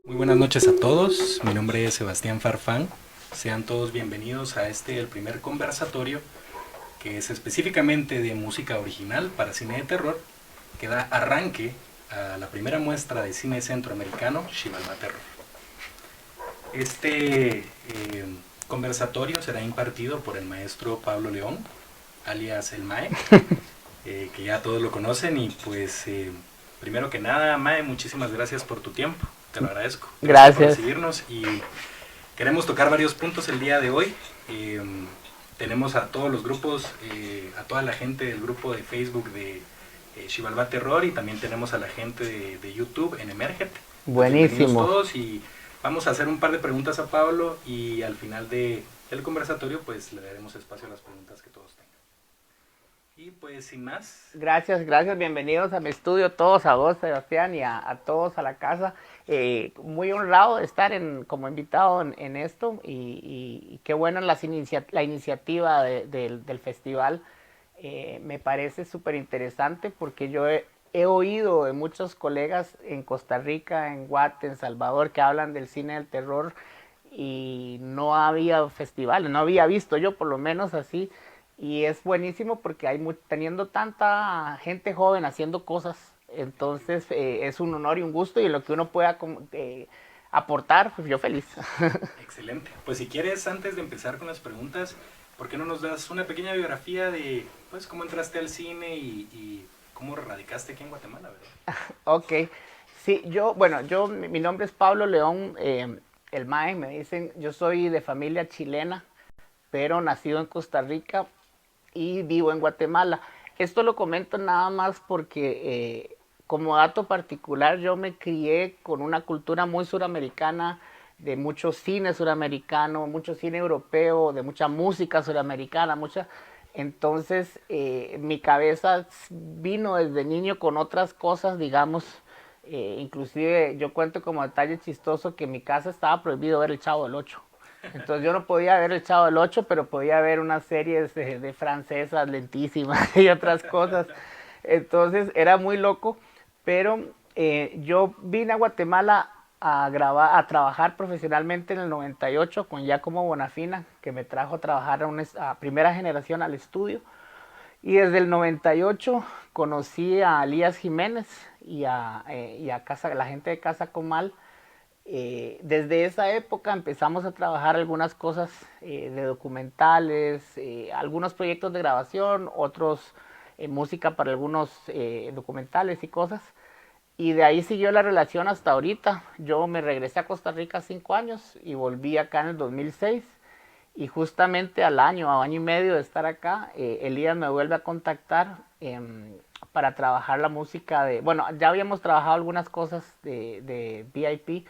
Muy buenas noches a todos, mi nombre es Sebastián Farfán. Sean todos bienvenidos a el primer conversatorio, que es específicamente de música original para cine de terror, que da arranque a la primera muestra de cine centroamericano, Xibalbá Terror. Este conversatorio será impartido por el maestro Pablo León, alias el Mae, que ya todos lo conocen. Y pues, primero que nada, Mae, muchísimas gracias por tu tiempo, te lo agradezco. Gracias por Gracias. recibirnos y queremos tocar varios puntos el día de hoy. Tenemos a todos los grupos, a toda la gente del grupo de Facebook de Xibalbá Terror, y también tenemos a la gente de YouTube en Emerget. Pues bienvenidos Buenísimo. todos, y vamos a hacer un par de preguntas a Pablo, y al final del conversatorio pues le daremos espacio a las preguntas que todos tengan. Y pues sin más. Gracias. Bienvenidos a mi estudio, todos a vos, Sebastián, y a todos a la casa. Muy honrado de estar como invitado en esto y qué buena la iniciativa del festival. Me parece súper interesante porque yo he oído de muchos colegas en Costa Rica, en Guate, en Salvador, que hablan del cine del terror y no había festivales, no había visto yo por lo menos así. Y es buenísimo porque teniendo tanta gente joven haciendo cosas, entonces es un honor y un gusto, y lo que uno pueda aportar, pues yo feliz. Excelente. Pues si quieres, antes de empezar con las preguntas, ¿por qué no nos das una pequeña biografía de pues cómo entraste al cine y cómo radicaste aquí en Guatemala, ¿verdad? Ok, sí, mi nombre es Pablo León, el Mae, me dicen. Yo soy de familia chilena, pero nacido en Costa Rica y vivo en Guatemala. Esto lo comento nada más porque, como dato particular, yo me crié con una cultura muy suramericana, de mucho cine suramericano, mucho cine europeo, de mucha música suramericana, mucha. Entonces, mi cabeza vino desde niño con otras cosas, digamos. Inclusive yo cuento como detalle chistoso que en mi casa estaba prohibido ver el Chavo del Ocho. Entonces yo no podía ver el Chavo del Ocho, pero podía ver unas series de francesas lentísimas y otras cosas. Entonces era muy loco, pero yo vine a Guatemala a grabar, a trabajar profesionalmente en el 98 con Giacomo Bonafina, que me trajo a trabajar a primera generación al estudio. Y desde el 98 conocí a Elías Jiménez y a la gente de Casa Comal. Desde esa época empezamos a trabajar algunas cosas de documentales, algunos proyectos de grabación, otros música para algunos documentales y cosas. Y de ahí siguió la relación hasta ahorita. Yo me regresé a Costa Rica 5 años y volví acá en el 2006. Y justamente al año y medio de estar acá, Elías me vuelve a contactar para trabajar la música de... Bueno, ya habíamos trabajado algunas cosas de VIP,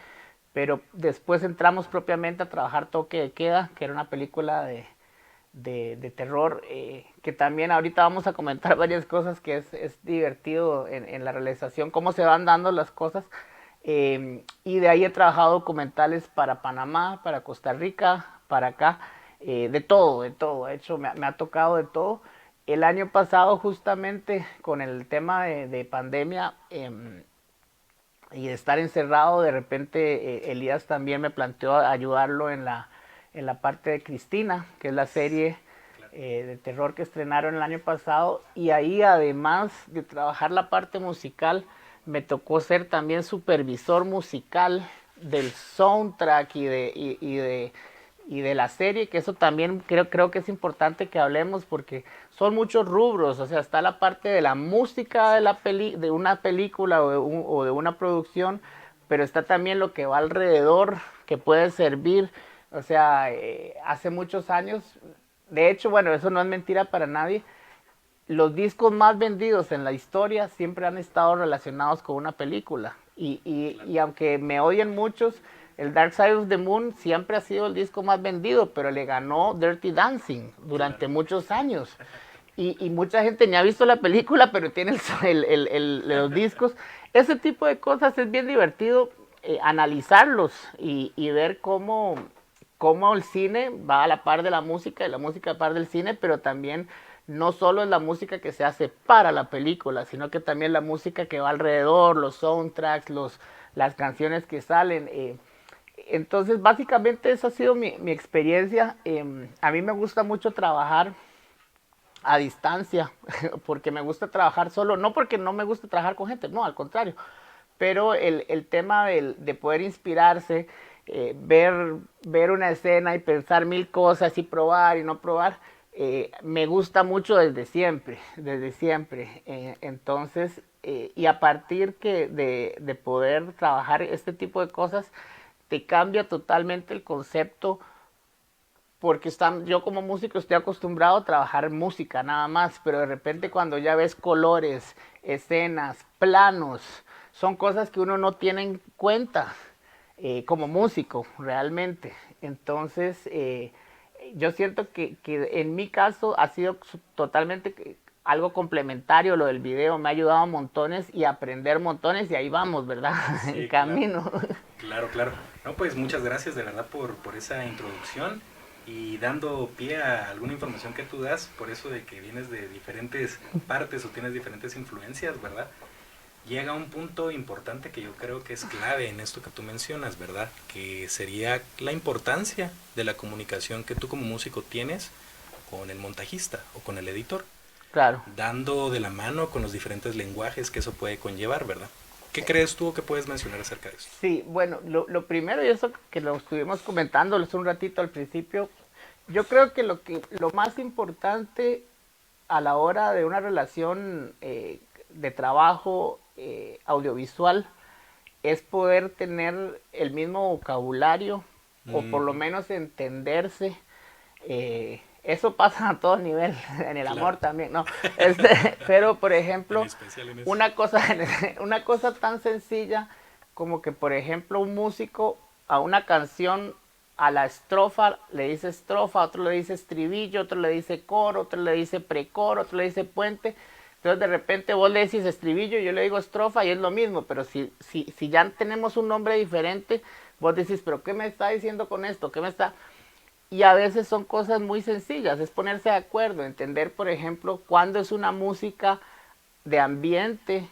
pero después entramos propiamente a trabajar Toque de Queda, que era una película de terror, que también ahorita vamos a comentar varias cosas, que es divertido en la realización, cómo se van dando las cosas. Y de ahí he trabajado documentales para Panamá, para Costa Rica, para acá, de todo. De hecho, me ha tocado de todo. El año pasado, justamente con el tema de pandemia, y de estar encerrado, de repente Elías también me planteó ayudarlo en la parte de Cristina, que es la serie Claro. de terror que estrenaron el año pasado. Y ahí, además de trabajar la parte musical, me tocó ser también supervisor musical del soundtrack y de la serie, que eso también creo que es importante que hablemos porque son muchos rubros. O sea, está la parte de la música de una película o de una producción, pero está también lo que va alrededor, que puede servir. O sea, hace muchos años, de hecho, bueno, eso no es mentira para nadie, los discos más vendidos en la historia siempre han estado relacionados con una película. Y aunque me odien muchos, el Dark Side of the Moon siempre ha sido el disco más vendido, pero le ganó Dirty Dancing durante Claro. muchos años. Y mucha gente ni ha visto la película, pero tiene los discos. Ese tipo de cosas es bien divertido, analizarlos y ver cómo el cine va a la par de la música y la música a la par del cine, pero también no solo es la música que se hace para la película, sino que también la música que va alrededor, los soundtracks, las canciones que salen. Entonces, básicamente esa ha sido mi experiencia. A mí me gusta mucho trabajar a distancia, porque me gusta trabajar solo, no porque no me gusta trabajar con gente, no, al contrario, pero el tema de poder inspirarse, ver una escena y pensar mil cosas y probar y no probar, me gusta mucho desde siempre. Entonces, y a partir de poder trabajar este tipo de cosas, te cambia totalmente el concepto porque yo como músico estoy acostumbrado a trabajar música nada más, pero de repente cuando ya ves colores, escenas, planos, son cosas que uno no tiene en cuenta como músico realmente. Entonces, yo siento que en mi caso ha sido totalmente algo complementario lo del video, me ha ayudado montones y a aprender montones y ahí vamos, ¿verdad? En Sí, claro. camino. Claro, claro. No, pues muchas gracias de verdad por esa introducción y dando pie a alguna información que tú das, por eso de que vienes de diferentes partes o tienes diferentes influencias, ¿verdad? Llega un punto importante que yo creo que es clave en esto que tú mencionas, ¿verdad? Que sería la importancia de la comunicación que tú como músico tienes con el montajista o con el editor, Claro. dando de la mano con los diferentes lenguajes que eso puede conllevar, ¿verdad? ¿Qué crees tú o qué puedes mencionar acerca de esto? Sí, bueno, lo primero, y eso que lo estuvimos comentando hace un ratito al principio, yo creo que lo más importante a la hora de una relación de trabajo audiovisual es poder tener el mismo vocabulario o por lo Mm, menos entenderse. Eso pasa a todo nivel, en el amor claro, también, ¿no? Pero, por en ejemplo, especial en eso. una cosa, una cosa tan sencilla como que, por ejemplo, un músico a una canción, a la estrofa le dice estrofa, otro le dice estribillo, otro le dice coro, otro le dice precoro, otro le dice puente. Entonces de repente vos le decís estribillo, yo le digo estrofa y es lo mismo, pero si ya tenemos un nombre diferente, vos decís, pero ¿qué me está diciendo con esto? ¿Qué me está...? Y a veces son cosas muy sencillas, es ponerse de acuerdo, entender, por ejemplo, cuándo es una música de ambiente,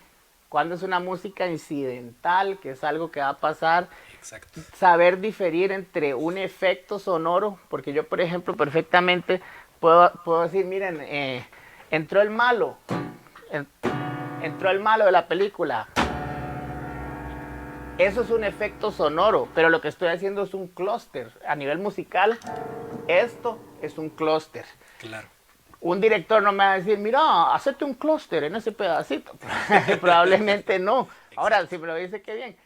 cuándo es una música incidental, que es algo que va a pasar, Exacto. saber diferir entre un efecto sonoro, porque yo, por ejemplo, perfectamente puedo decir, miren, entró el malo, en- entró el malo de la película, eso es un efecto sonoro, pero lo que estoy haciendo es un clúster. A nivel musical, esto es un clúster. Claro. Un director no me va a decir, mira, hacete un clúster en ese pedacito. Probablemente no. Ahora, Exacto. si me lo dice, qué bien.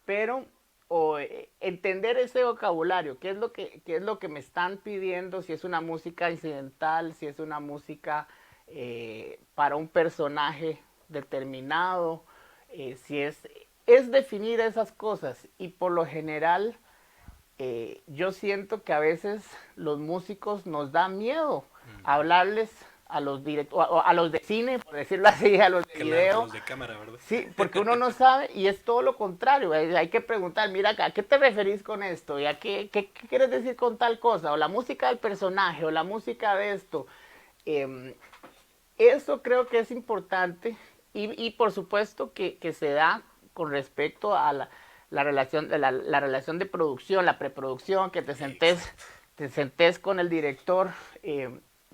Pero entender ese vocabulario, qué es lo que me están pidiendo, si es una música incidental, si es una música para un personaje determinado, si es definir esas cosas. Y por lo general, yo siento que a veces los músicos nos da miedo Ujú. hablarles a los a los de cine, por decirlo así, a los de Claro, a video. los de cámara, ¿verdad? Sí, porque uno no sabe y es todo lo contrario. Hay que preguntar, mira, ¿a qué te referís con esto? ¿Y a qué quieres decir con tal cosa? O la música del personaje, o la música de esto. Eh, Eso creo que es importante y por supuesto que se da con respecto a la relación, la relación de producción, la preproducción, que Exacto. te sentés con el director.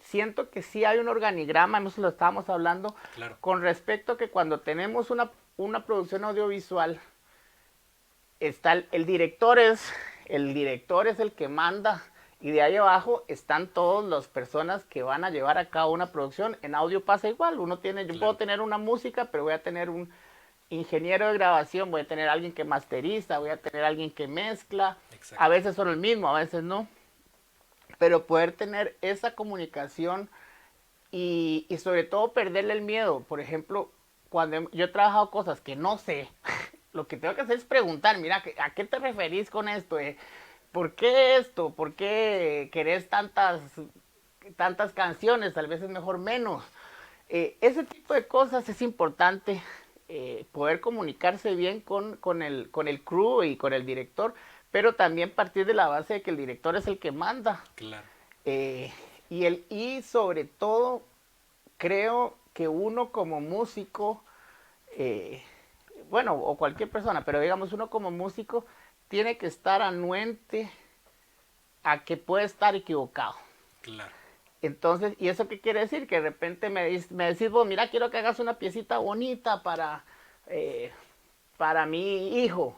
Siento que sí hay un organigrama, eso lo estábamos hablando, Claro. con respecto a que cuando tenemos una producción audiovisual, está el director es el que manda y de ahí abajo están todas las personas que van a llevar a cabo una producción. En audio pasa igual, yo puedo Claro. tener una música, pero voy a tener un ingeniero de grabación, voy a tener alguien que masteriza, voy a tener alguien que mezcla, a Exacto. veces son el mismo, a veces no, pero poder tener esa comunicación y sobre todo perderle el miedo. Por ejemplo, cuando yo he trabajado cosas que no sé, lo que tengo que hacer es preguntar, mira, ¿a qué te referís con esto? ¿Por qué esto? ¿Por qué querés tantas canciones? Tal vez es mejor menos. Ese tipo de cosas es importante, poder comunicarse bien con el crew y con el director, pero también partir de la base de que el director es el que manda. Claro. Eh, y sobre todo, creo que uno como músico, eh, bueno, o cualquier persona, pero digamos uno como músico tiene que estar anuente a que puede estar equivocado. Claro, Entonces, ¿y eso qué quiere decir? Que de repente me decís vos, mira, quiero que hagas una piecita bonita eh, para mi hijo.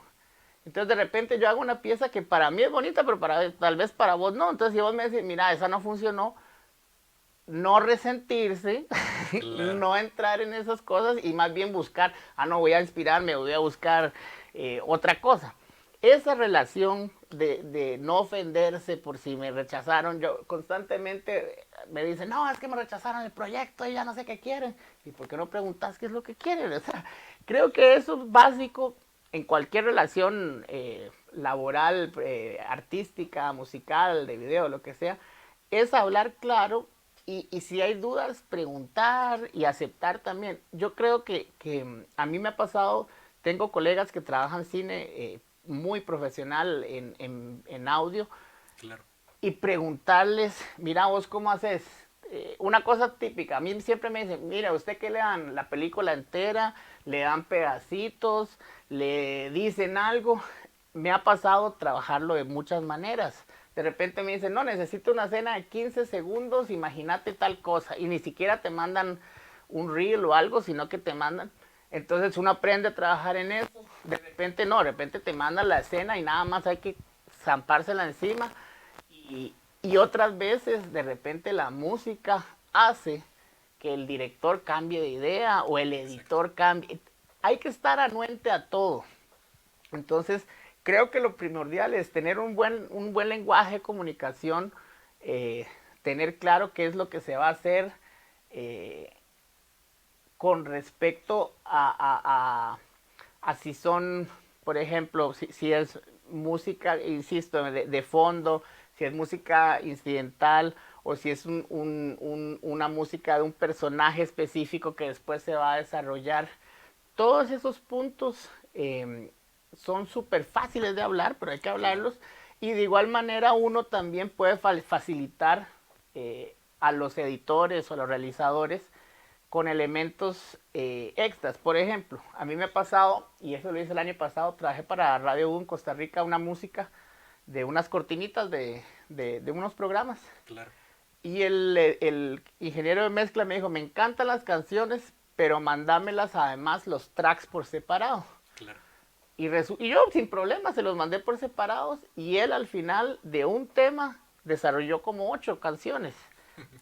Entonces de repente yo hago una pieza que para mí es bonita, pero tal vez para vos no. Entonces si vos me decís, mira, esa no funcionó, no resentirse, claro, no entrar en esas cosas y más bien buscar, no voy a inspirarme, voy a buscar otra cosa. Esa relación de no ofenderse por si me rechazaron, yo constantemente me dicen, no, es que me rechazaron el proyecto y ya no sé qué quieren. ¿Y por qué no preguntas qué es lo que quieren? O sea, creo que eso es básico en cualquier relación laboral, artística, musical, de video, lo que sea, es hablar claro y si hay dudas, preguntar y aceptar también. Yo creo que a mí me ha pasado, tengo colegas que trabajan cine muy profesional en audio claro. y preguntarles, mira vos cómo haces. Una cosa típica, a mí siempre me dicen, mira, usted que le dan la película entera, le dan pedacitos, le dicen algo. Me ha pasado trabajarlo de muchas maneras. De repente me dicen, no, necesito una escena de 15 segundos, imagínate tal cosa. Y ni siquiera te mandan un reel o algo, sino que te mandan. Entonces uno aprende a trabajar en eso. De repente no, de repente te mandan la escena y nada más hay que zampársela encima. Y otras veces de repente la música hace que el director cambie de idea o el Exacto. editor cambie. Hay que estar anuente a todo. Entonces, creo que lo primordial es tener un buen lenguaje de comunicación, tener claro qué es lo que se va a hacer eh, con respecto a si son, por ejemplo, si es música, insisto, de fondo, si es música incidental o si es una música de un personaje específico que después se va a desarrollar. Todos esos puntos son súper fáciles de hablar, pero hay que Claro, hablarlos. Y de igual manera uno también puede facilitar a los editores o a los realizadores con elementos extras. Por ejemplo, a mí me ha pasado, y eso lo hice el año pasado, trabajé para Radio U en Costa Rica una música de unas cortinitas de unos programas. claro, Y el ingeniero de mezcla me dijo, me encantan las canciones, pero mandámelas además los tracks por separado. claro. Y yo sin problema se los mandé por separados y él al final de un tema desarrolló como 8 canciones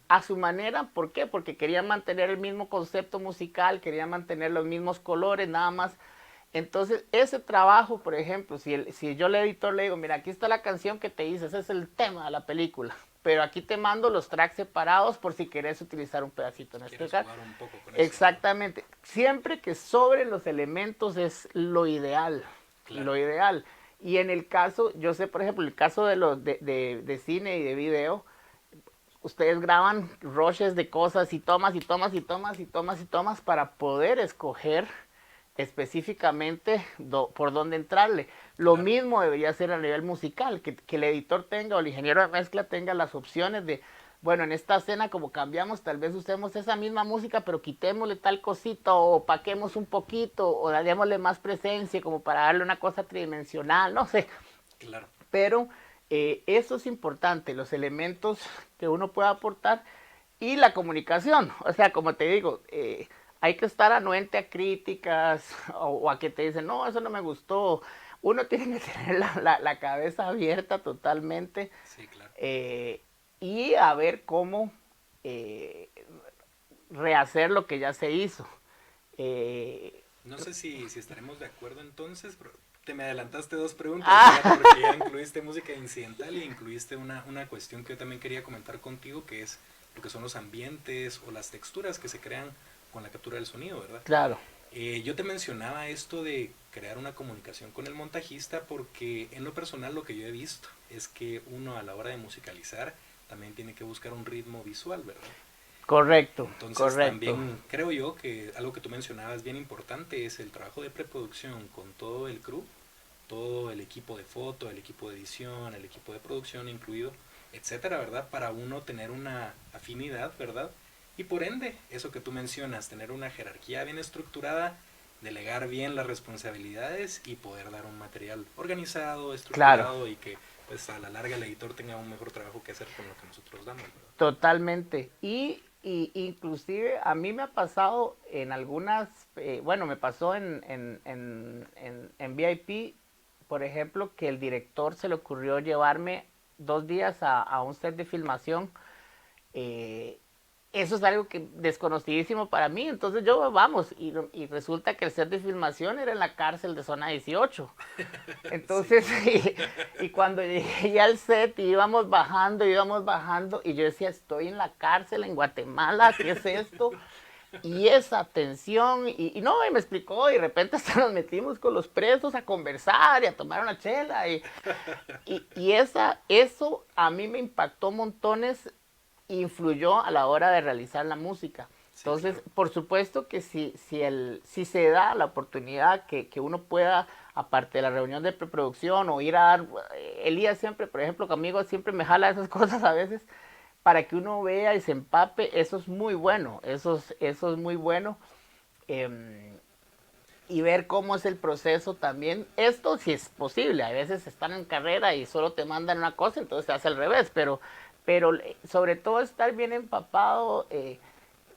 a su manera. ¿Por qué? Porque quería mantener el mismo concepto musical, quería mantener los mismos colores, nada más. Entonces, ese trabajo, por ejemplo, si yo al editor le digo, mira, aquí está la canción que te hice, ese es el tema de la película, pero aquí te mando los tracks separados por si querés utilizar un pedacito. ¿Me Quieres explica? jugar un poco con eso, ¿verdad? Exactamente. Siempre que sobre los elementos es lo ideal. Claro, Lo ideal. Y en el caso, yo sé, por ejemplo, el caso de los de cine y de video, ustedes graban rushes de cosas y tomas y tomas y tomas y tomas y tomas para poder escoger específicamente por dónde entrarle. Lo claro, mismo debería ser a nivel musical, que el editor tenga o el ingeniero de mezcla tenga las opciones de, bueno, en esta escena como cambiamos, tal vez usemos esa misma música, pero quitémosle tal cosita o paquemos un poquito o démosle más presencia como para darle una cosa tridimensional, no sé. claro. Pero eso es importante, los elementos que uno pueda aportar y la comunicación. O sea, como te digo, hay que estar anuente a críticas o a que te dicen, no, eso no me gustó. Uno tiene que tener la cabeza abierta totalmente Sí, claro. eh, y a ver cómo eh, rehacer lo que ya se hizo. Eh, No sé si estaremos de acuerdo entonces, pero te me adelantaste dos preguntas, ¿verdad? ah, Porque ya incluiste música incidental y incluiste una cuestión que yo también quería comentar contigo, que es lo que son los ambientes o las texturas que se crean con la captura del sonido, ¿verdad? claro, Yo te mencionaba esto de crear una comunicación con el montajista porque en lo personal lo que yo he visto es que uno a la hora de musicalizar también tiene que buscar un ritmo visual, ¿verdad? correcto, Entonces correcto. también creo yo que algo que tú mencionabas bien importante es el trabajo de preproducción con todo el crew, todo el equipo de foto, el equipo de edición, el equipo de producción incluido, etcétera, ¿verdad? Para uno tener una afinidad, ¿verdad? Y por ende, eso que tú mencionas, tener una jerarquía bien estructurada, delegar bien las responsabilidades y poder dar un material organizado, estructurado, claro, y que pues a la larga el editor tenga un mejor trabajo que hacer con lo que nosotros damos, ¿verdad? Totalmente. Y inclusive a mí me ha pasado en algunas, bueno, me pasó en VIP, por ejemplo, que el director se le ocurrió llevarme 2 días a un set de filmación. Eso es algo que desconocidísimo para mí, entonces yo vamos, y resulta que el set de filmación era en la cárcel de zona 18. Entonces, sí. y cuando llegué al set íbamos bajando, y yo decía, estoy en la cárcel en Guatemala, ¿qué es esto? Y esa tensión, y me explicó, y de repente hasta nos metimos con los presos a conversar y a tomar una chela, eso a mí me impactó montones, influyó a la hora de realizar la música. Entonces, claro, por supuesto que si se da la oportunidad que uno pueda, aparte de la reunión de preproducción o ir a dar, Elías siempre, por ejemplo, conmigo siempre me jala esas cosas a veces, para que uno vea y se empape, eso es muy bueno, eso es muy bueno. Y ver cómo es el proceso también. Esto sí es posible, a veces están en carrera y solo te mandan una cosa, entonces se hace al revés, pero sobre todo estar bien empapado,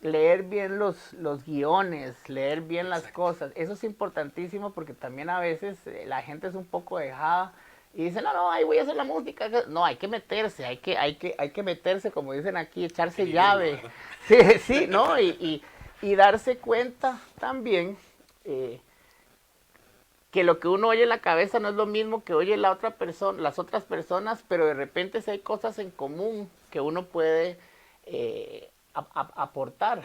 leer bien los guiones, leer bien las cosas, eso es importantísimo porque también a veces la gente es un poco dejada y dice, no, ahí voy a hacer la música. No, hay que meterse, hay que meterse, como dicen aquí, echarse llave. Sí, sí, ¿no? Y darse cuenta también que lo que uno oye en la cabeza no es lo mismo que oye la otra persona, las otras personas, pero de repente si hay cosas en común que uno puede aportar.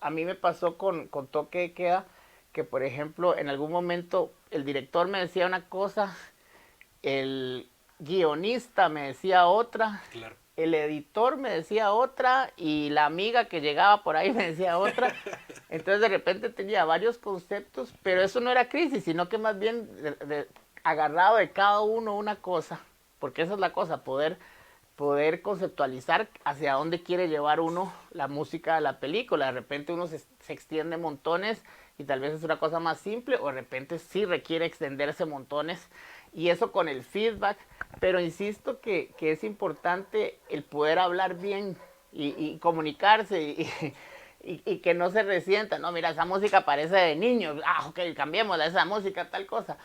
A mí me pasó con Toque de Queda, que por ejemplo en algún momento el director me decía una cosa, el guionista me decía otra, claro, el editor me decía otra y la amiga que llegaba por ahí me decía otra. Entonces de repente tenía varios conceptos, pero eso no era crisis, sino que más bien agarrado de cada uno una cosa, porque esa es la cosa, poder conceptualizar hacia dónde quiere llevar uno la música de la película. De repente uno se extiende montones y tal vez es una cosa más simple, o de repente sí requiere extenderse montones, y eso con el feedback. Pero insisto que es importante el poder hablar bien y comunicarse y que no se resienta. No, mira, esa música parece de niños. Ok, cambiémosla, esa música, tal cosa.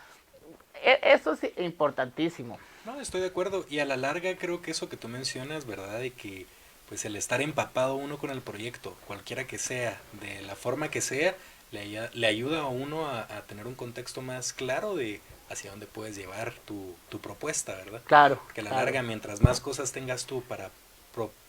Eso es importantísimo. No, estoy de acuerdo. Y a la larga creo que eso que tú mencionas, ¿verdad? De que pues el estar empapado uno con el proyecto, cualquiera que sea, de la forma que sea, le ayuda a uno a tener un contexto más claro de hacia dónde puedes llevar tu propuesta, ¿verdad? Claro. Que a la larga, mientras más cosas tengas tú para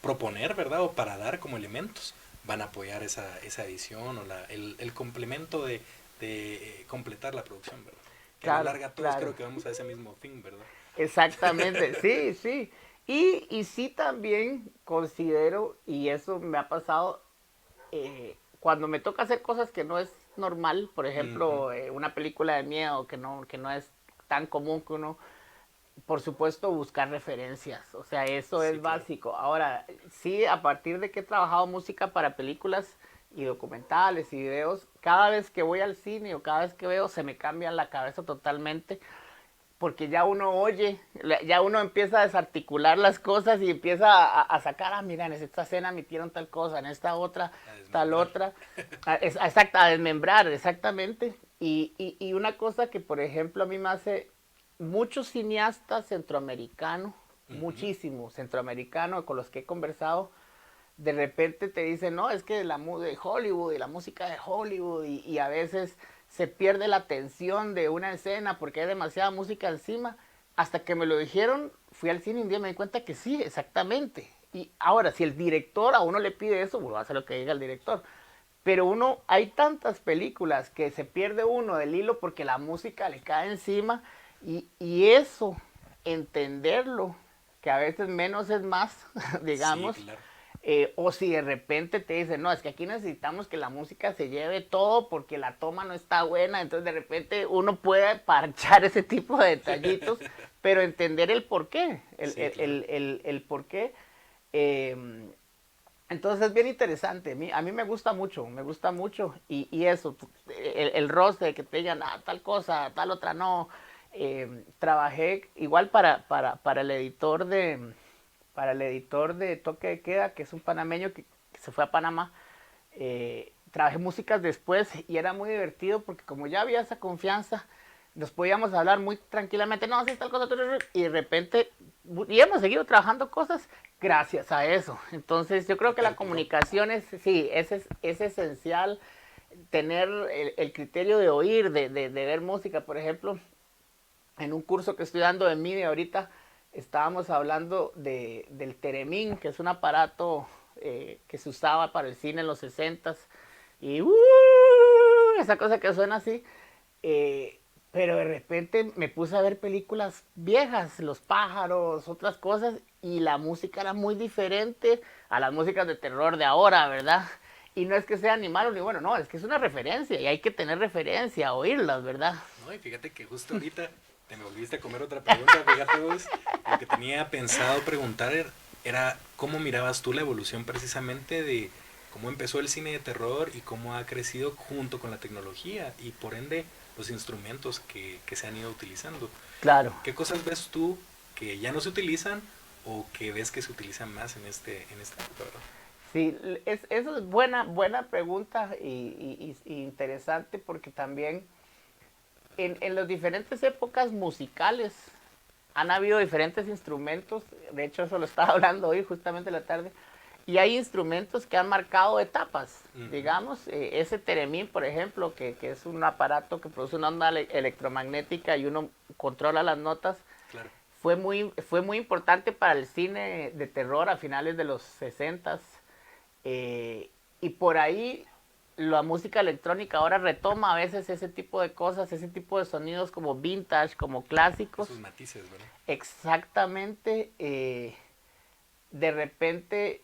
proponer, ¿verdad? O para dar como elementos, van a apoyar esa edición o el complemento de completar la producción, ¿verdad? Que a la larga todos creo que vamos a ese mismo fin, ¿verdad? Exactamente, sí, sí. Y sí también considero, y eso me ha pasado, cuando me toca hacer cosas que no es normal, por ejemplo, una película de miedo que no es tan común que uno, por supuesto, buscar referencias, o sea, eso sí, es claro, básico. Ahora, sí, a partir de que he trabajado música para películas y documentales y videos, cada vez que voy al cine o cada vez que veo, se me cambia la cabeza totalmente, porque ya uno oye, ya uno empieza a desarticular las cosas y empieza a sacar, mira, en esta escena metieron tal cosa, en esta otra, tal otra, a desmembrar, exactamente. Y una cosa que, por ejemplo, a mí me hace muchos cineastas centroamericanos, muchísimos centroamericanos con los que he conversado, de repente te dicen, no, es que de Hollywood y la música de Hollywood, y a veces se pierde la tensión de una escena porque hay demasiada música encima. Hasta que me lo dijeron, fui al cine y un día me di cuenta que sí, exactamente. Y ahora, si el director a uno le pide eso, bueno, hace lo que diga el director. Pero hay tantas películas que se pierde uno del hilo porque la música le cae encima, y eso, entenderlo, que a veces menos es más, digamos. Sí, claro. O si de repente te dicen, no, es que aquí necesitamos que la música se lleve todo porque la toma no está buena, entonces de repente uno puede parchar ese tipo de detallitos, pero entender el porqué, el porqué. Entonces es bien interesante, a mí me gusta mucho, y eso, el roce, que te digan, ah, tal cosa, tal otra no. Trabajé igual para el editor de Toque de Queda, que es un panameño que se fue a Panamá. Trabajé músicas después y era muy divertido porque como ya había esa confianza, nos podíamos hablar muy tranquilamente, no, si tal cosa, y de repente, y hemos seguido trabajando cosas gracias a eso. Entonces yo creo que la comunicación es, sí, es esencial, tener el criterio de oír, de ver música. Por ejemplo, en un curso que estoy dando de MIDI ahorita, estábamos hablando del Teremín, que es un aparato que se usaba para el cine en los 60s. Y esa cosa que suena así. eh, pero de repente me puse a ver películas viejas, Los Pájaros, otras cosas, y la música era muy diferente a las músicas de terror de ahora, ¿verdad? Y no es que sea ni malo ni bueno, no, es que es una referencia y hay que tener referencia, oírlas, ¿verdad? No, y fíjate que justo ahorita te me volviste a comer otra pregunta, fíjate vos, lo que tenía pensado preguntar era cómo mirabas tú la evolución precisamente de cómo empezó el cine de terror y cómo ha crecido junto con la tecnología y por ende los instrumentos que se han ido utilizando. Claro. ¿Qué cosas ves tú que ya no se utilizan o que ves que se utilizan más en esta época, verdad? Sí, eso es buena pregunta y interesante porque también en las diferentes épocas musicales han habido diferentes instrumentos. De hecho, eso lo estaba hablando hoy justamente en la tarde. Y hay instrumentos que han marcado etapas, digamos. Ese Teremín, por ejemplo, que es un aparato que produce una onda electromagnética y uno controla las notas, Claro. fue muy importante para el cine de terror a finales de los 60s. Y por ahí la música electrónica ahora retoma a veces ese tipo de cosas, ese tipo de sonidos como vintage, como clásicos. Esos matices, ¿verdad? Exactamente. De repente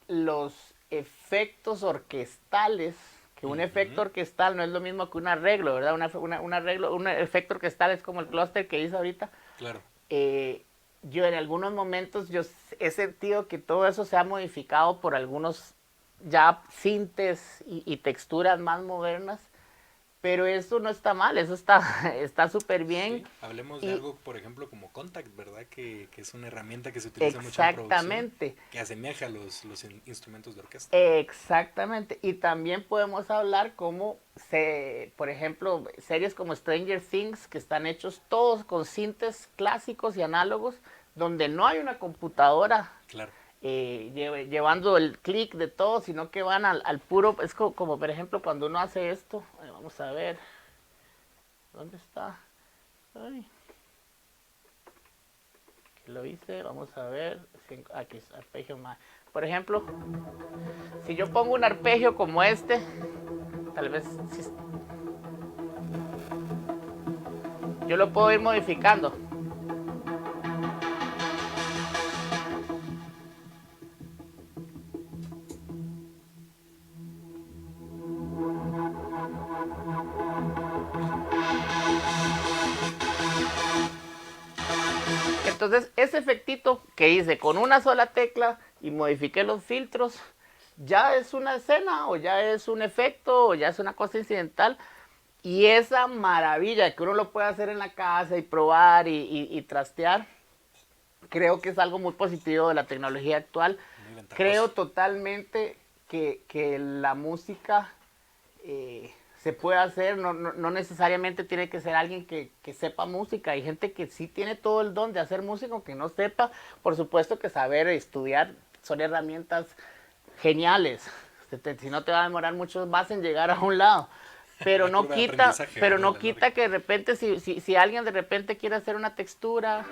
los efectos orquestales, que un efecto orquestal no es lo mismo que un arreglo, ¿verdad? Un arreglo, un efecto orquestal es como el clúster que hice ahorita. Claro. Yo en algunos momentos yo he sentido que todo eso se ha modificado por algunos ya sintes y texturas más modernas, pero eso no está mal, eso está súper bien. Sí, hablemos de Y algo, por ejemplo, como Contact, ¿verdad? Que es una herramienta que se utiliza mucho en producción, exactamente, que asemeja los instrumentos de orquesta. exactamente. Y también podemos hablar como, por ejemplo, series como Stranger Things, que están hechos todos con sintes clásicos y análogos, donde no hay una computadora Claro. llevando el clic de todo, sino que van al puro, es como, por ejemplo cuando uno hace esto, vamos a ver, ¿dónde está? Ay, que lo hice, vamos a ver, aquí es arpegio más. Por ejemplo, si yo pongo un arpegio como este, tal vez yo lo puedo ir modificando. Entonces, ese efectito que hice con una sola tecla y modifiqué los filtros, ya es una escena o ya es un efecto o ya es una cosa incidental. Y esa maravilla que uno lo puede hacer en la casa y probar y trastear, creo que es algo muy positivo de la tecnología actual. Muy Creo ventajoso. totalmente que la música se puede hacer, no necesariamente tiene que ser alguien que sepa música. Hay gente que sí tiene todo el don de hacer música, aunque no sepa. Por supuesto que saber estudiar son herramientas geniales. Si no te va a demorar mucho más en llegar a un lado. Pero La no curva de quita, aprendizaje, pero ¿verdad? no La quita lógica. que de repente si alguien de repente quiere hacer una textura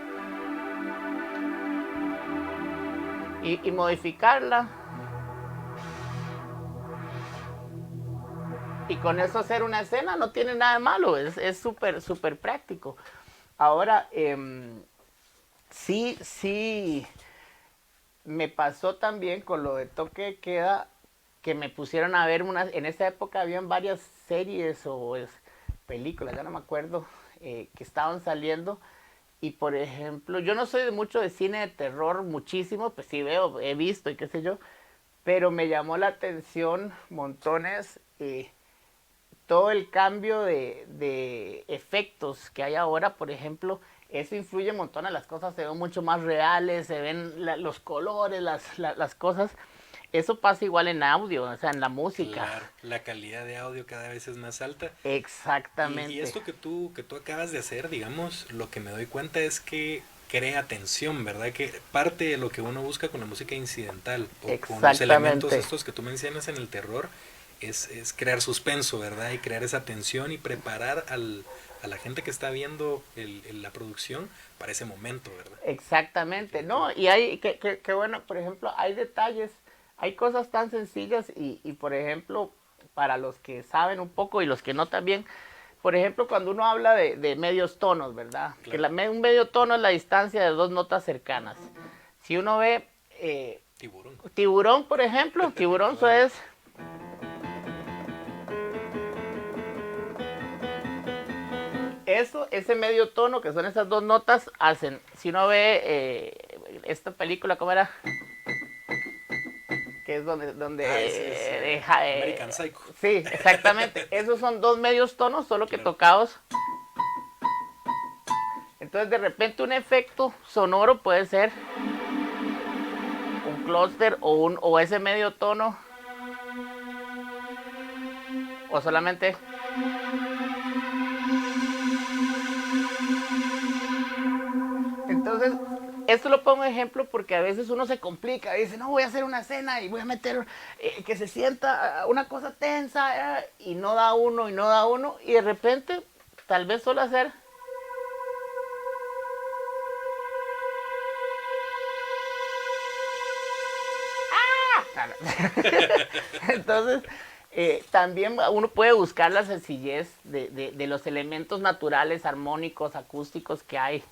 y modificarla, y con eso hacer una escena no tiene nada de malo, es súper práctico. Ahora, sí, me pasó también con lo de toque de queda, que me pusieron a ver en esa época habían varias series o películas, ya no me acuerdo, que estaban saliendo. Y por ejemplo, yo no soy de mucho de cine de terror, muchísimo, pues sí veo, he visto y qué sé yo, pero me llamó la atención montones todo el cambio de efectos que hay ahora, por ejemplo, eso influye un montón a las cosas, se ven mucho más reales, se ven los colores, las cosas. Eso pasa igual en audio, o sea, en la música. Claro, la calidad de audio cada vez es más alta. Y Exactamente. esto que tú acabas de hacer, digamos, lo que me doy cuenta es que crea tensión, ¿verdad? Que parte de lo que uno busca con la música incidental o con los elementos Exactamente. estos que tú mencionas en el terror es crear suspenso, ¿verdad? Y crear esa tensión y preparar a la gente que está viendo la producción para ese momento, ¿verdad? Exactamente, Definitivo. ¿no? Y hay, que bueno, por ejemplo, hay detalles, hay cosas tan sencillas y, por ejemplo, para los que saben un poco y los que no también, por ejemplo, cuando uno habla de medios tonos, ¿verdad? Que Claro. un medio tono es la distancia de dos notas cercanas. Si uno ve Tiburón. tiburón, por ejemplo, tiburón eso Claro. es eso, ese medio tono que son esas dos notas hacen, si uno ve esta película, ¿cómo era? Que es donde Ah, ese es American Psycho. sí, exactamente. Esos son dos medios tonos, solo que Claro. tocados. Entonces, de repente, un efecto sonoro puede ser un clúster o ese medio tono, o solamente. Entonces, esto lo pongo ejemplo porque a veces uno se complica, dice, no, voy a hacer una escena y voy a meter que se sienta una cosa tensa y no da uno y no da uno y de repente tal vez solo hacer. Entonces, también uno puede buscar la sencillez de los elementos naturales, armónicos, acústicos que hay,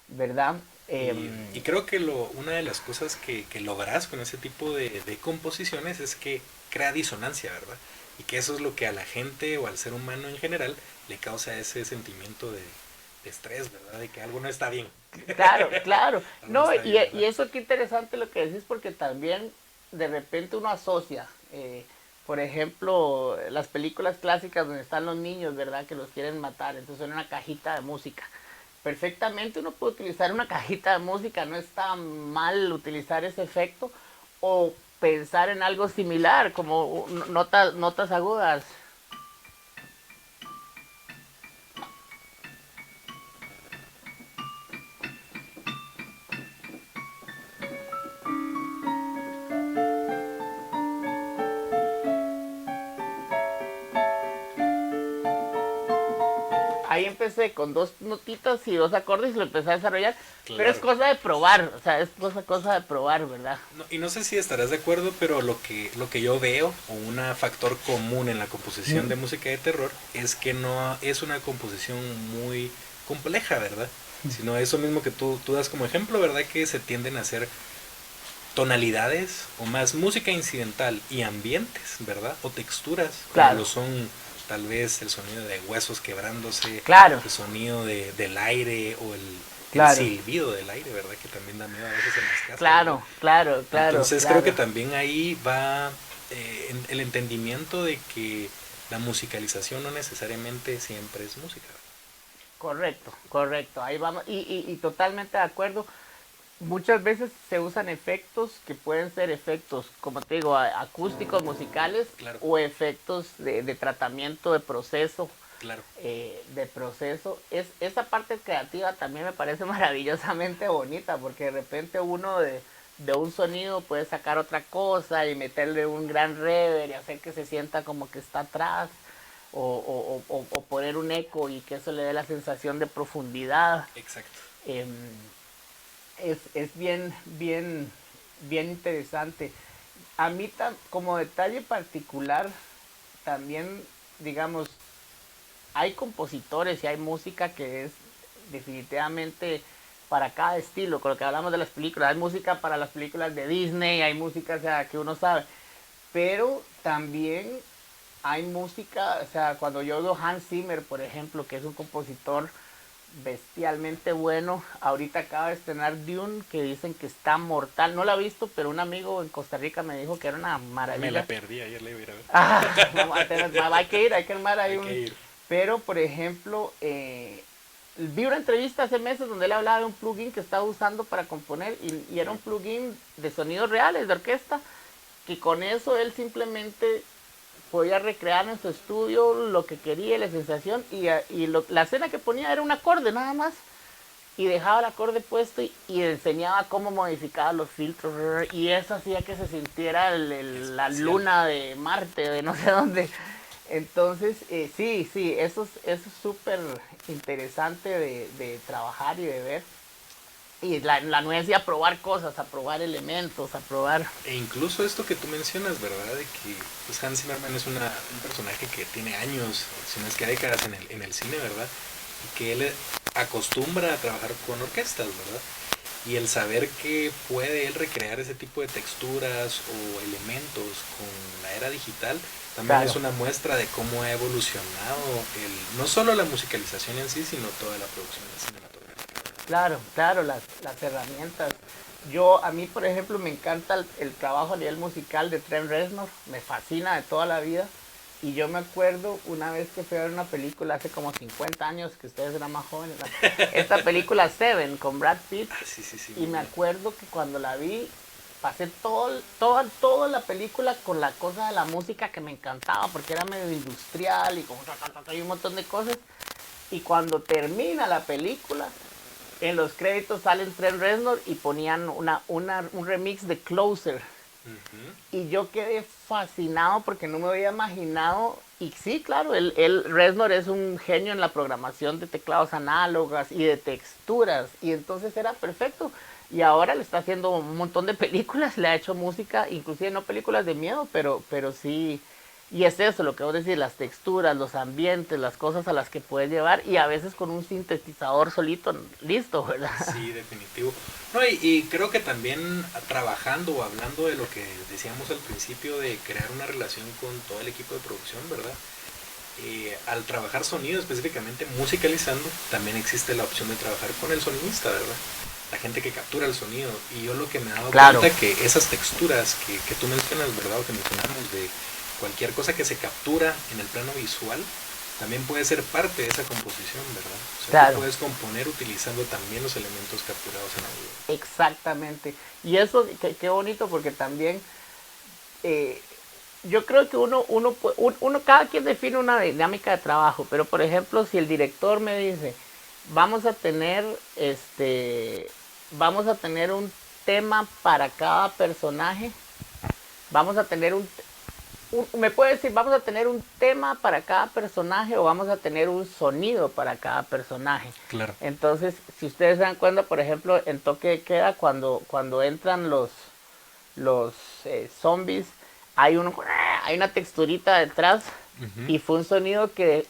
¿verdad? Y creo que una de las cosas que logras con ese tipo de composiciones es que crea disonancia, ¿verdad? Y que eso es lo que a la gente o al ser humano en general le causa ese sentimiento de estrés, ¿verdad? De que algo no está bien. Claro, claro. Algo no No, está bien, y ¿verdad? eso qué interesante lo que decís porque también de repente uno asocia, por ejemplo, las películas clásicas donde están los niños, ¿verdad? Que los quieren matar, entonces son una cajita de música. Perfectamente uno puede utilizar una cajita de música, no está mal utilizar ese efecto o pensar en algo similar, como notas agudas. Ahí empecé con dos notitas y dos acordes y lo empecé a desarrollar, pero es Claro. cosa de probar, o sea, es cosa de probar, ¿verdad? No, y no sé si estarás de acuerdo, pero lo que yo veo, o un factor común en la composición de música de terror, es que no es una composición muy compleja, ¿verdad? Sino eso mismo que tú das como ejemplo, ¿verdad? Que se tienden a hacer tonalidades o más música incidental y ambientes, ¿verdad? O texturas, como Claro, lo son tal vez el sonido de huesos quebrándose, claro, el sonido del aire o el claro, silbido del aire, ¿verdad? Que también da miedo a veces en las casas, ¿verdad? claro, claro, claro, Entonces creo que claro. también ahí va el entendimiento de que la musicalización no necesariamente siempre es música. Correcto, correcto, ahí vamos. Y totalmente de acuerdo. Muchas veces se usan efectos que pueden ser efectos, como te digo, acústicos, musicales Claro, o efectos de tratamiento de proceso. claro, Esa parte creativa también me parece maravillosamente bonita porque de repente uno de un sonido puede sacar otra cosa y meterle un gran reverb y hacer que se sienta como que está atrás o poner un eco y que eso le dé la sensación de profundidad. exacto. Eh, es bien interesante. A mí, como detalle particular, también, digamos, hay compositores y hay música que es definitivamente para cada estilo, con lo que hablamos de las películas, hay música para las películas de Disney, hay música, o sea, que uno sabe, pero también hay música, o sea, cuando yo veo Hans Zimmer, por ejemplo, que es un compositor bestialmente bueno. Ahorita acaba de estrenar Dune, que dicen que está mortal. No la he visto, pero un amigo en Costa Rica me dijo que era una Me la maravilla. perdí, ayer la iba a ir a ver. Hay que ir, hay que armar ahí Hay que un... ir. Pero, por ejemplo, vi una entrevista hace meses donde él hablaba de un plugin que estaba usando para componer y era un plugin de sonidos reales, de orquesta, que con eso él simplemente podía recrear en su estudio lo que quería, la sensación, la escena que ponía era un acorde nada más, y dejaba el acorde puesto y enseñaba cómo modificaba los filtros, y eso hacía que se sintiera la Espacial. luna de Marte, de no sé dónde. Entonces, sí, eso es súper interesante de trabajar y de ver. Y la nuencia a probar cosas, a probar elementos, a probar... E incluso esto que tú mencionas, ¿verdad? De que pues Hans Zimmerman es un personaje que tiene años, si no es que décadas en el cine, ¿verdad? Y que él acostumbra a trabajar con orquestas, ¿verdad? Y el saber que puede él recrear ese tipo de texturas o elementos con la era digital también Claro, es una muestra de cómo ha evolucionado no solo la musicalización en sí, sino toda la producción cinematográfica. claro, las herramientas. A mí, por ejemplo, me encanta el trabajo a nivel musical de Trent Reznor, me fascina de toda la vida. Y yo me acuerdo una vez que fui a ver una película hace como 50 años, que ustedes eran más jóvenes, esta película Seven con Brad Pitt, Ah, sí, sí, sí, y muy me bueno. acuerdo que cuando la vi, pasé toda la película con la cosa de la música que me encantaba, porque era medio industrial y como y un montón de cosas. Y cuando termina la película, en los créditos salen Trent Reznor y ponían un remix de Closer. Ujú. Y yo quedé fascinado porque no me había imaginado. Y sí, claro, Reznor es un genio en la programación de teclados análogas y de texturas. Y entonces era perfecto. Y ahora le está haciendo un montón de películas, le ha hecho música, inclusive no películas de miedo, pero sí. Y es eso, lo que vos decís, las texturas, los ambientes, las cosas a las que puedes llevar y a veces con un sintetizador solito, listo, ¿verdad? Sí, definitivo. No, y creo que también trabajando o hablando de lo que decíamos al principio de crear una relación con todo el equipo de producción, ¿verdad? Al trabajar sonido, específicamente musicalizando, también existe la opción de trabajar con el sonidista, ¿verdad? La gente que captura el sonido. Y yo lo que me he dado Claro, cuenta que esas texturas que tú mencionas, ¿verdad? O que mencionamos de cualquier cosa que se captura en el plano visual, también puede ser parte de esa composición, ¿verdad? O sea, tú claro. puedes componer utilizando también los elementos capturados en audio. Exactamente. Y eso, qué bonito, porque también eh, yo creo que cada quien define una dinámica de trabajo, pero por ejemplo, si el director me dice, vamos a tener, vamos a tener un tema para cada personaje, vamos a tener me puede decir, vamos a tener un tema para cada personaje o vamos a tener un sonido para cada personaje. Claro. Entonces, si ustedes se dan cuenta, por ejemplo, en Toque de Queda, cuando entran los zombies, hay una texturita detrás Ujú. y fue un sonido que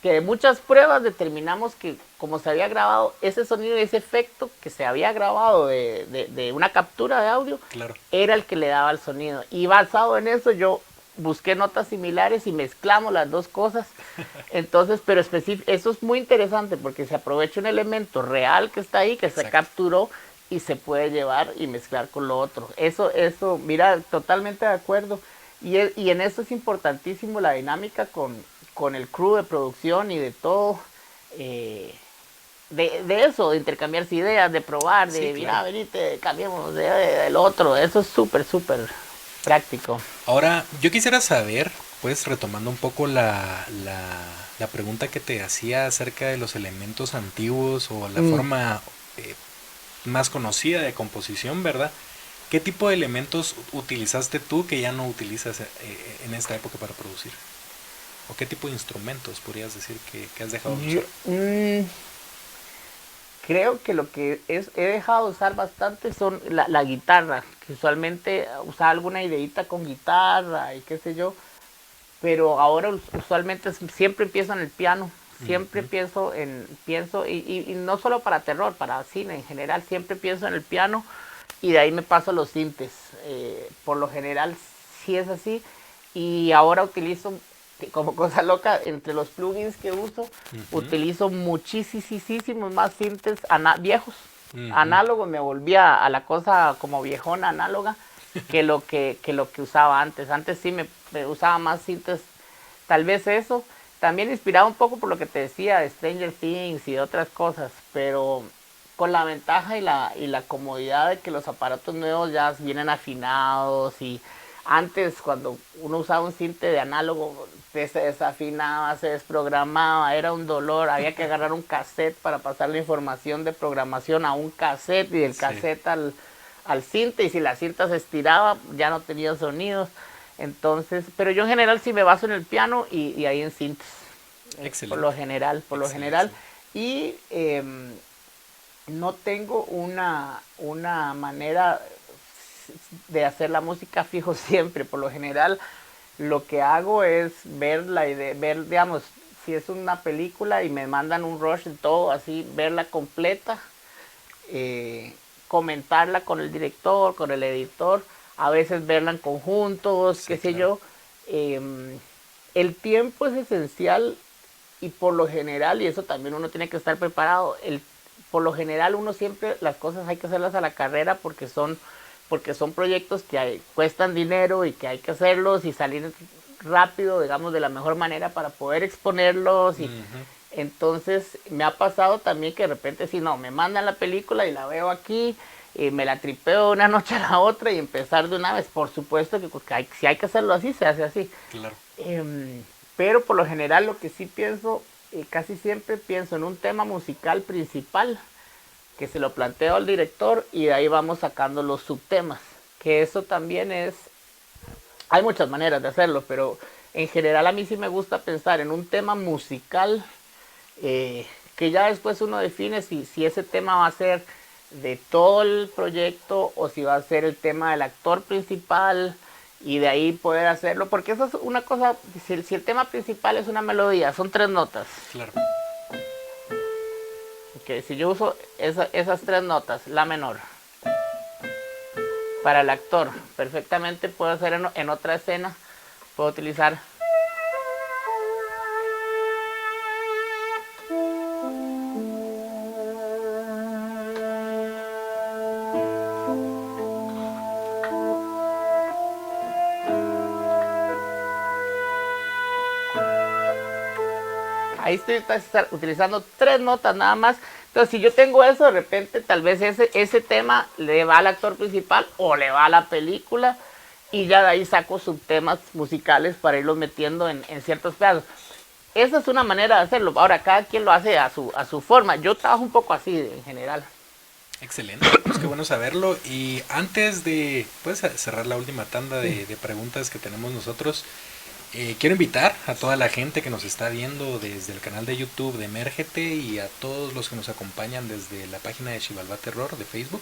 de muchas pruebas determinamos que como se había grabado ese sonido y ese efecto que se había grabado de una captura de audio, Claro. era el que le daba el sonido. Y basado en eso yo busqué notas similares y mezclamos las dos cosas. Entonces, pero eso es muy interesante porque se aprovecha un elemento real que está ahí, que se Exacto. capturó y se puede llevar y mezclar con lo otro. Mira, totalmente de acuerdo. Y en eso es importantísimo la dinámica con el crew de producción y de todo. eh, de eso, de intercambiarse ideas, de probar, Sí, de claro. mira, venite, cambiemos del otro. Eso es súper, súper práctico. Ahora, yo quisiera saber, pues retomando un poco la pregunta que te hacía acerca de los elementos antiguos o la Mm, forma eh, más conocida de composición, ¿verdad? ¿Qué tipo de elementos utilizaste tú que ya no utilizas en esta época para producir? ¿O qué tipo de instrumentos podrías decir que has dejado de yo, usar? mm, Creo que lo que he dejado de usar bastante son la guitarra, que usualmente usaba alguna ideita con guitarra y qué sé yo, pero ahora usualmente siempre empiezo en el piano, siempre Ujú. pienso y no solo para terror, para cine en general, siempre pienso en el piano y de ahí me paso a los sintes. Por lo general sí es así y ahora utilizo como cosa loca, entre los plugins que uso, utilizo muchísimos más sintes viejos, análogos. Me volví a la cosa como viejona análoga que lo que usaba antes. Antes sí me usaba más sintes, tal vez eso. También inspirado un poco por lo que te decía de Stranger Things y de otras cosas, pero con la ventaja y la comodidad de que los aparatos nuevos ya vienen afinados. Y antes, cuando uno usaba un cinte de análogo, se desafinaba, se desprogramaba, era un dolor. Había que agarrar un cassette para pasar la información de programación a un cassette y del cassette al cinte, y si la cinta se estiraba ya no tenía sonidos. Entonces, pero yo en general sí me baso en el piano y ahí en cintas. Por lo general. Y no tengo una manera de hacer la música fijo siempre. Por lo general, lo que hago es ver digamos, si es una película y me mandan un rush de todo, así, verla completa, comentarla con el director, con el editor, a veces verla en conjuntos, sí, qué sé yo. El tiempo es esencial y por lo general, y eso también uno tiene que estar preparado, por lo general uno siempre las cosas hay que hacerlas a la carrera porque son proyectos que cuestan dinero y que hay que hacerlos y salir rápido, digamos, de la mejor manera para poder exponerlos. Y entonces me ha pasado también que de repente si no, me mandan la película y la veo aquí, y me la tripeo de una noche a la otra y empezar de una vez. Por supuesto que si hay que hacerlo así, se hace así. Claro. Pero por lo general lo que sí pienso, casi siempre pienso en un tema musical principal que se lo planteo al director y de ahí vamos sacando los subtemas. Que eso también hay muchas maneras de hacerlo, pero en general a mí sí me gusta pensar en un tema musical, que ya después uno define si ese tema va a ser de todo el proyecto o si va a ser el tema del actor principal, y de ahí poder hacerlo, porque eso es una cosa, si el tema principal es una melodía, son 3 notas. Claro. Okay, si yo uso esas 3 notas, la menor, para el actor, perfectamente puedo hacer en otra escena, puedo utilizar ahí estoy utilizando 3 notas nada más. Entonces, si yo tengo eso, de repente, tal vez ese tema le va al actor principal o le va a la película, y ya de ahí saco subtemas musicales para irlos metiendo en ciertos pedazos. Esa es una manera de hacerlo. Ahora, cada quien lo hace a su forma. Yo trabajo un poco así en general. Excelente, pues qué bueno saberlo. Y antes de cerrar la última tanda de preguntas que tenemos nosotros, quiero invitar a toda la gente que nos está viendo desde el canal de YouTube de Emérgete y a todos los que nos acompañan desde la página de Xibalbá Terror de Facebook,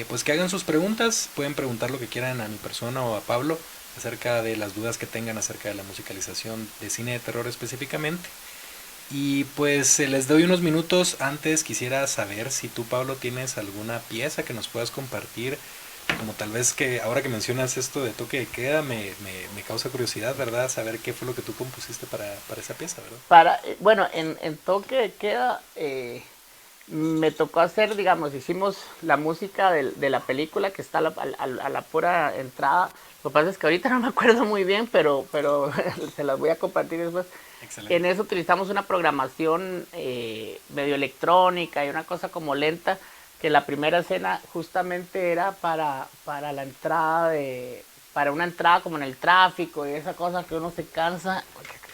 pues que hagan sus preguntas. Pueden preguntar lo que quieran a mi persona o a Pablo acerca de las dudas que tengan acerca de la musicalización de cine de terror específicamente. Y pues les doy unos minutos. Antes quisiera saber si tú, Pablo, tienes alguna pieza que nos puedas compartir, como tal vez que ahora que mencionas esto de toque de queda, me causa curiosidad, ¿verdad? Saber qué fue lo que tú compusiste para esa pieza, ¿verdad? Bueno, en toque de queda me tocó hacer, digamos, hicimos la música de la película que está a la pura entrada. Lo que pasa es que ahorita no me acuerdo muy bien, pero se las voy a compartir después. Excelente. En eso utilizamos una programación medio electrónica y una cosa como lenta, que la primera escena justamente era para la entrada para una entrada como en el tráfico y esa cosa que uno se cansa.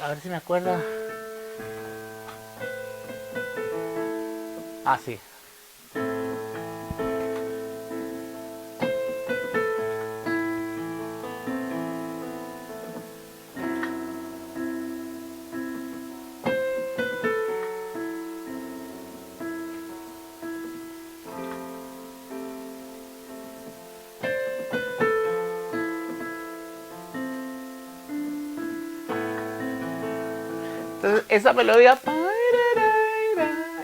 A ver si me acuerdo. Ah, sí. Entonces, esa melodía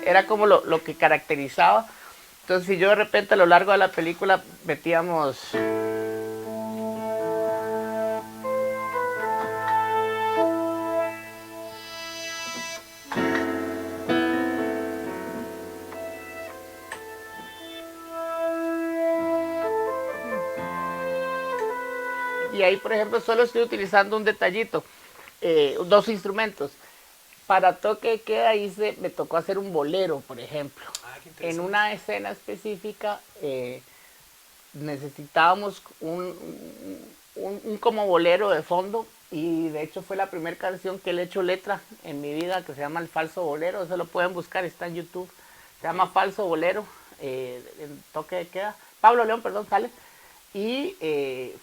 era como lo que caracterizaba. Entonces, si yo de repente a lo largo de la película metíamos Y ahí, por ejemplo, solo estoy utilizando un detallito, dos instrumentos. Para toque de queda me tocó hacer un bolero, por ejemplo. Qué En interesante. una escena específica necesitábamos un como bolero de fondo y de hecho fue la primera canción que le he hecho letra en mi vida, que se llama El Falso Bolero. Eso lo pueden buscar, está en YouTube. Se llama Falso Bolero, en toque de queda. Pablo León, perdón, sale. Y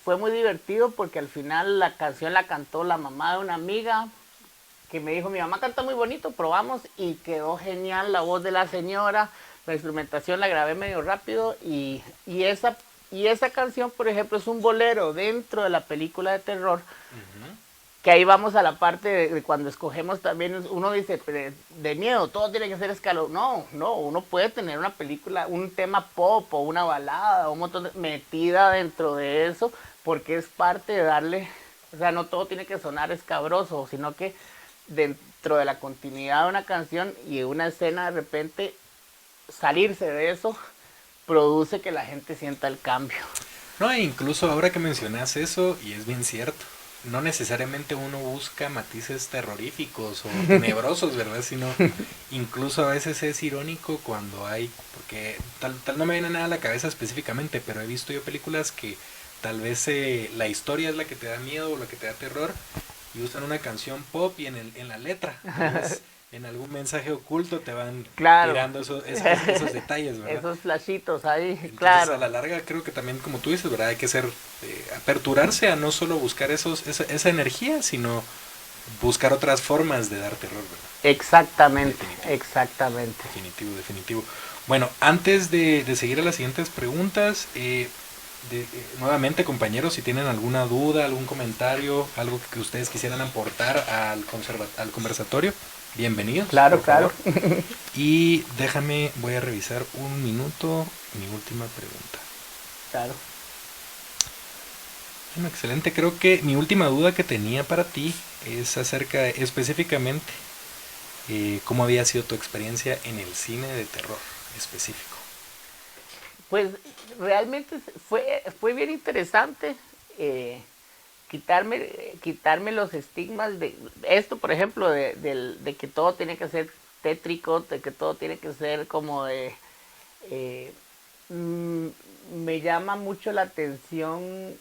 fue muy divertido porque al final la canción la cantó la mamá de una amiga que me dijo, mi mamá canta muy bonito, probamos y quedó genial la voz de la señora. La instrumentación la grabé medio rápido y esa canción, por ejemplo, es un bolero dentro de la película de terror. Que ahí vamos a la parte de cuando escogemos también, uno dice, de miedo, todo tiene que ser escalón. No, no, uno puede tener una película, un tema pop o una balada, un montón metida dentro de eso, porque es parte de darle, o sea, no todo tiene que sonar escabroso, sino que dentro de la continuidad de una canción y de una escena de repente salirse de eso produce que la gente sienta el cambio. No, e incluso ahora que mencionas eso, y es bien cierto, no necesariamente uno busca matices terroríficos o tenebrosos, ¿verdad? Sino incluso a veces es irónico cuando hay, porque tal no me viene nada a la cabeza específicamente, pero he visto yo películas que tal vez la historia es la que te da miedo o la que te da terror y usan una canción pop y en la letra, tal vez en algún mensaje oculto te van Claro, tirando esos detalles, ¿verdad? esos flashitos ahí, Entonces a claro. la larga creo que también como tú dices, ¿verdad? Hay que ser, aperturarse a no solo buscar esa energía, sino buscar otras formas de dar terror, ¿verdad? Exactamente, Definitivo, exactamente. definitivo, definitivo. Bueno, antes de seguir a las siguientes preguntas, nuevamente compañeros, si tienen alguna duda, algún comentario, algo que ustedes quisieran aportar al conversatorio, bienvenidos, Claro, por claro. favor. Y déjame, voy a revisar un minuto mi última pregunta. Claro. Bueno, excelente. Creo que mi última duda que tenía para ti es acerca específicamente cómo había sido tu experiencia en el cine de terror específico. Pues realmente fue bien interesante eh, quitarme los estigmas de esto, por ejemplo, de que todo tiene que ser tétrico, de que todo tiene que ser como de... eh, mm, me llama mucho la atención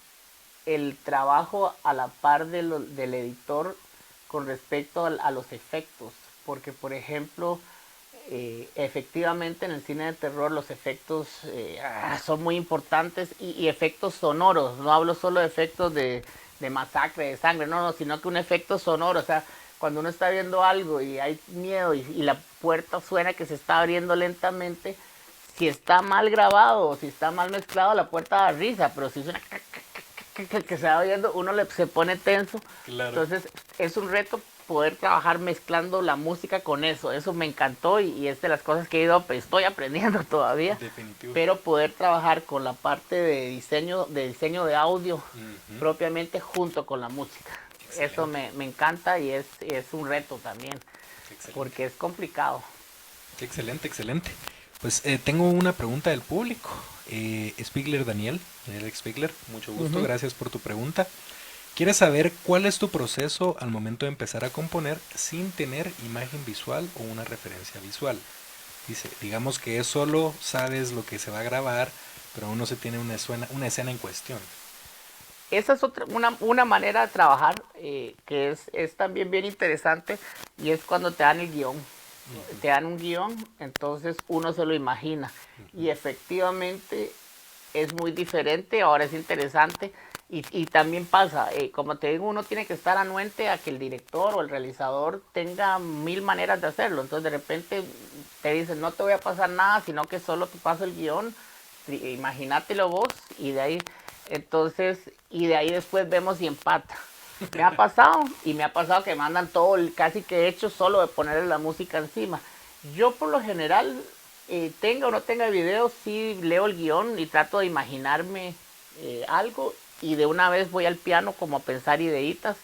el trabajo a la par del editor con respecto a los efectos, porque por ejemplo, efectivamente en el cine de terror los efectos son muy importantes y efectos sonoros, no hablo solo de efectos de masacre, de sangre, no, no, sino que un efecto sonoro, o sea, cuando uno está viendo algo y hay miedo y la puerta suena que se está abriendo lentamente, si está mal grabado o si está mal mezclado, la puerta da risa, pero si suena que se va viendo, se pone tenso. Claro. Entonces es un reto poder trabajar mezclando la música con eso. Eso me encantó y es de las cosas que estoy aprendiendo todavía. Definitivo. Pero poder trabajar con la parte de diseño de audio Ujú. propiamente junto con la música. Eso Excelente, me encanta y es un reto también, excelente. porque es complicado. Excelente, excelente. Pues tengo una pregunta del público. Spiegler Daniel Spiegler, mucho gusto, Ujú. gracias por tu pregunta. ¿Quieres saber cuál es tu proceso al momento de empezar a componer sin tener imagen visual o una referencia visual? Dice, digamos que es solo sabes lo que se va a grabar, pero aún no se tiene una escena en cuestión. Esa es una manera de trabajar que es también bien interesante y es cuando te dan el guión. Te dan un guión, entonces uno se lo imagina. Y efectivamente es muy diferente, ahora es interesante. Y también pasa, como te digo, uno tiene que estar anuente a que el director o el realizador tenga mil maneras de hacerlo. Entonces de repente te dicen, no te voy a pasar nada, sino que solo te paso el guión, imagínatelo vos y de ahí entonces, y de ahí después vemos si empata. Me ha pasado y me ha pasado que mandan todo casi que hecho solo de ponerle la música encima. Yo por lo general, tenga o no tenga video, sí leo el guión y trato de imaginarme algo y de una vez voy al piano como a pensar ideitas.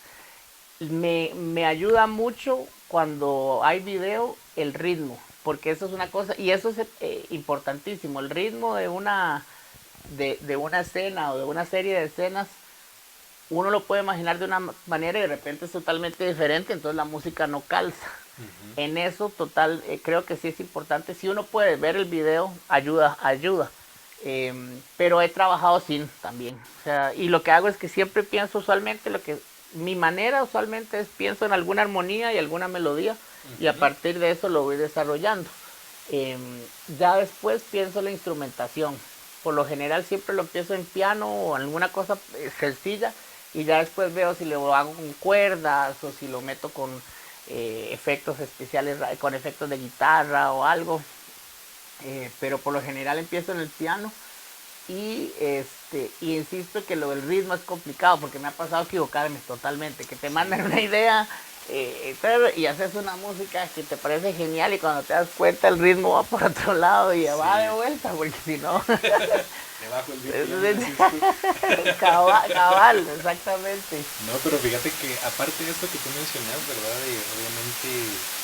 Me ayuda mucho cuando hay video el ritmo, porque eso es una cosa, y eso es importantísimo, el ritmo de una escena o de una serie de escenas uno lo puede imaginar de una manera y de repente es totalmente diferente, entonces la música no calza. En eso creo que sí es importante. Si uno puede ver el video, ayuda. Pero he trabajado sin también. O sea, y lo que hago es que siempre pienso usualmente, mi manera usualmente es pienso en alguna armonía y alguna melodía y a partir de eso lo voy desarrollando. Ya después pienso la instrumentación. Por lo general siempre lo empiezo en piano o en alguna cosa sencilla y ya después veo si lo hago con cuerdas o si lo meto con efectos especiales, con efectos de guitarra o algo. Pero por lo general empiezo en el piano y insisto que lo del ritmo es complicado porque me ha pasado equivocarme totalmente, que te mandan una idea y haces una música que te parece genial y cuando te das cuenta el ritmo va por otro lado y va de vuelta porque si no le bajo el beat. cabal, exactamente. No, pero fíjate que aparte de esto que tú mencionas, ¿verdad? De obviamente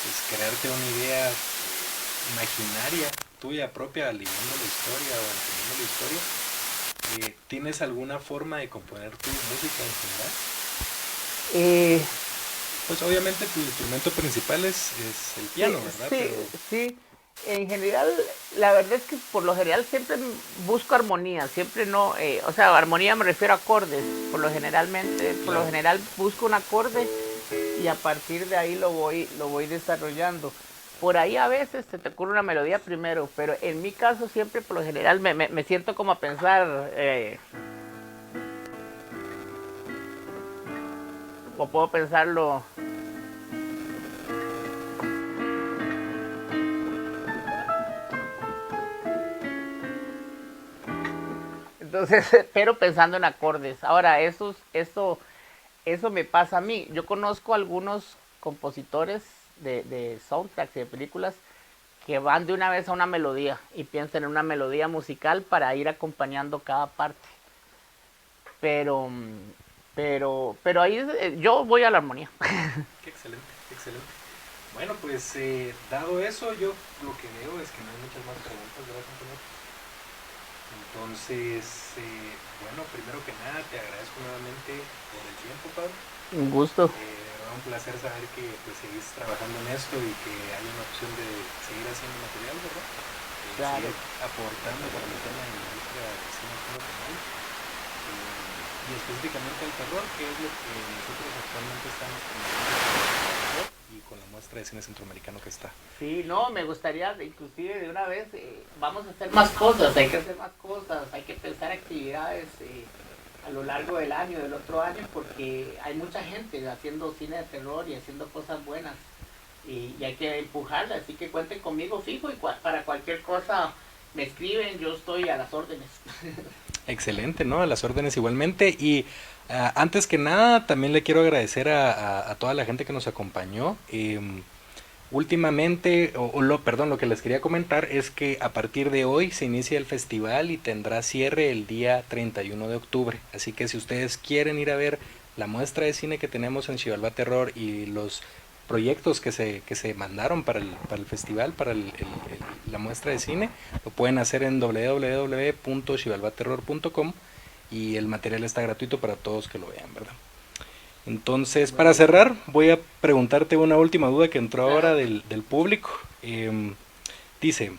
pues, crearte una idea imaginaria tuya propia leyendo la historia o entendiendo la historia, ¿tienes alguna forma de componer tu música en general? Pues obviamente tu instrumento principal es el piano, ¿verdad? Sí, Pero... sí. En general, la verdad es que por lo general siempre busco armonía, siempre no, o sea, armonía me refiero a acordes, por lo general busco un acorde y a partir de ahí lo voy desarrollando. Por ahí a veces se te ocurre una melodía primero, pero en mi caso siempre por lo general me siento como a pensar, o puedo pensarlo. Entonces, pero pensando en acordes. Ahora, eso me pasa a mí. Yo conozco algunos compositores de soundtracks y de películas que van de una vez a una melodía y piensan en una melodía musical para ir acompañando cada parte. Pero ahí yo voy a la armonía. Qué excelente, qué excelente. Bueno, pues dado eso, yo lo que veo es que no hay muchas más preguntas, ¿verdad, compañero? Entonces, bueno, primero que nada, te agradezco nuevamente por el tiempo, Pablo. Un gusto. Un placer saber que pues, seguís trabajando en esto y que hay una opción de seguir haciendo material, ¿verdad? Claro. Seguir aportando para meter la industria del cine nacional y específicamente al terror, que es lo que nosotros actualmente estamos con y con la muestra de cine centroamericano que está. Sí, no, me gustaría inclusive de una vez, vamos a hacer más cosas, hay que hacer más cosas, hay que pensar actividades a lo largo del año, del otro año, porque hay mucha gente haciendo cine de terror y haciendo cosas buenas y hay que empujarla, así que cuenten conmigo fijo y para cualquier cosa me escriben, yo estoy a las órdenes. Excelente, ¿no? A las órdenes igualmente y antes que nada también le quiero agradecer a toda la gente que nos acompañó. Últimamente, perdón, lo que les quería comentar es que a partir de hoy se inicia el festival y tendrá cierre el día 31 de octubre. Así que si ustedes quieren ir a ver la muestra de cine que tenemos en Xibalbá Terror y los proyectos que se mandaron para el festival, para la muestra de cine, lo pueden hacer en www.xibalbaterror.com y el material está gratuito para todos que lo vean, ¿verdad? Entonces, para cerrar, voy a preguntarte una última duda que entró ahora del público. Dice,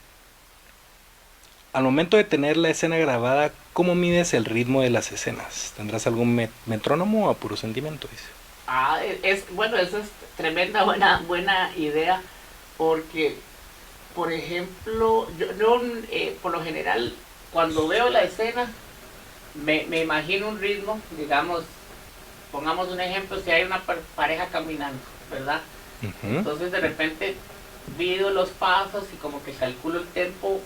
al momento de tener la escena grabada, ¿cómo mides el ritmo de las escenas? ¿Tendrás algún metrónomo o a puro sentimiento? Dice. Bueno, eso es tremenda buena idea, porque, por ejemplo, yo por lo general, cuando veo la escena, me imagino un ritmo, digamos, pongamos un ejemplo, si hay una pareja caminando, ¿verdad? Entonces de repente mido los pasos y como que calculo el tempo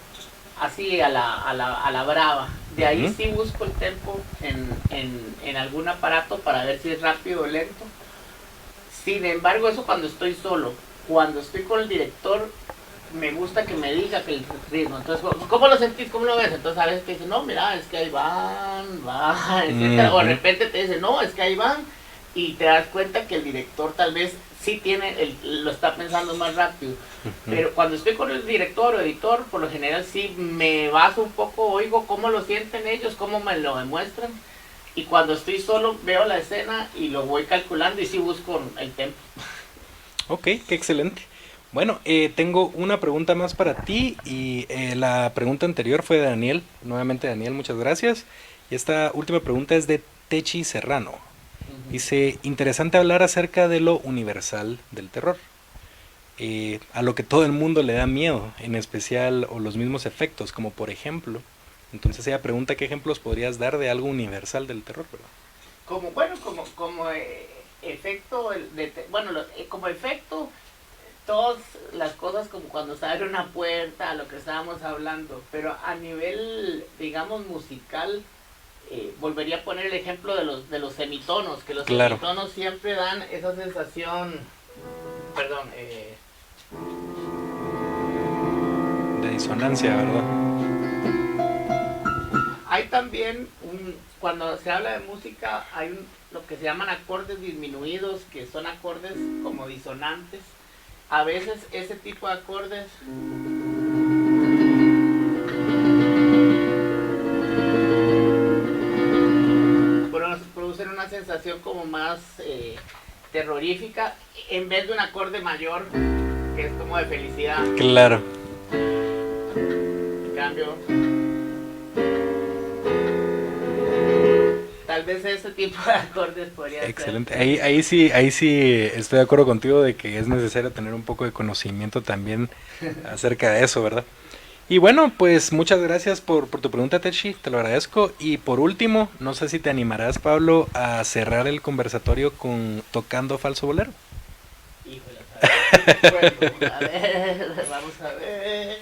así a la brava. De ahí sí busco el tempo en algún aparato para ver si es rápido o lento. Sin embargo, eso cuando estoy solo. Cuando estoy con el director, me gusta que me diga que el ritmo. Entonces, ¿cómo lo sentís? ¿Cómo lo ves? Entonces a veces te dicen, no, mira, es que ahí van, etc. O de repente te dicen, no, es que ahí van. Y te das cuenta que el director tal vez sí lo está pensando más rápido. Pero cuando estoy con el director o editor, por lo general sí me baso un poco, oigo cómo lo sienten ellos, cómo me lo demuestran. Y cuando estoy solo veo la escena y lo voy calculando y sí busco el tempo. Ok, qué excelente. Bueno, tengo una pregunta más para ti y la pregunta anterior fue de Daniel. Nuevamente Daniel, muchas gracias. Y esta última pregunta es de Techi Serrano. Dice, interesante hablar acerca de lo universal del terror. A lo que todo el mundo le da miedo, en especial o los mismos efectos, como por ejemplo. Entonces ella pregunta qué ejemplos podrías dar de algo universal del terror, ¿verdad? Como, bueno, como efecto, como efecto, todas las cosas como cuando se abre una puerta, lo que estábamos hablando, pero a nivel, digamos, musical, volvería a poner el ejemplo de los semitonos, que los Claro. semitonos siempre dan esa sensación, perdón, De disonancia, ¿verdad? hay también, cuando se habla de música, hay lo que se llaman acordes disminuidos, que son acordes como disonantes. A veces ese tipo de acordes producen una sensación como más terrorífica en vez de un acorde mayor que es como de felicidad. Claro. En cambio, tal vez ese tipo de acordes podría Excelente. ser. Ahí sí estoy de acuerdo contigo de que es necesario tener un poco de conocimiento también acerca de eso, ¿verdad? Y bueno, pues muchas gracias por tu pregunta, Techi, te lo agradezco. Y por último, no sé si te animarás, Pablo, a cerrar el conversatorio con tocando falso bolero. Híjole, bueno, a ver, vamos a ver.